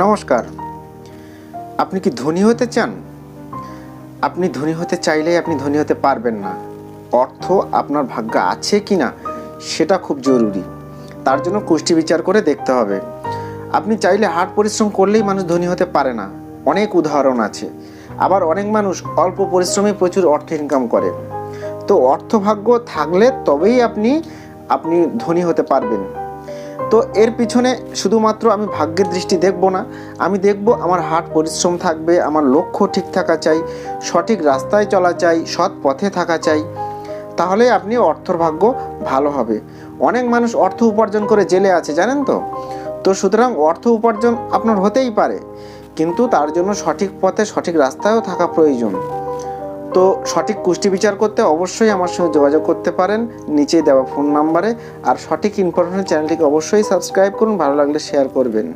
নমস্কার। আপনি কি ধনী হতে চান? আপনি ধনী হতে চাইলেই আপনি ধনী হতে পারবেন না। অর্থ আপনার ভাগ্যে আছে কি না সেটা খুব জরুরি। তার জন্য কুষ্টি বিচার করে দেখতে হবে। আপনি চাইলে হার্ড পরিশ্রম করলেই মানুষ ধনী হতে পারে না। অনেক উদাহরণ আছে। আবার অনেক মানুষ অল্প পরিশ্রমে প্রচুর অর্থ ইনকাম করে। তো অর্থভাগ্য থাকলে তবেই আপনি ধনী হতে পারবেন। তো এর পিছনে শুধুমাত্র আমি ভাগ্যের দৃষ্টি দেখব না, আমি দেখব আমার হার্ড পরিশ্রম থাকবে, আমার লক্ষ্য ঠিক থাকা চাই, সঠিক রাস্তায় চলা চাই, সৎ পথে থাকা চাই। তাহলে আপনি অর্থর ভাগ্য ভালো হবে। অনেক মানুষ অর্থ উপার্জন করে জেলে আছে, জানেন তো? তো সুতরাং অর্থ উপার্জন আপনার হতেই পারে, কিন্তু তার জন্য সঠিক পথে সঠিক রাস্তায়ও থাকা প্রয়োজন। তো সঠিক কুষ্টি বিচার করতে অবশ্যই আমার সঙ্গে যোগাযোগ করতে পারেন নিচেই দেওয়া ফোন নাম্বারে। আর সঠিক ইনফরমেশন চ্যানেলটিকে অবশ্যই সাবস্ক্রাইব করুন, ভালো লাগলে শেয়ার করবেন।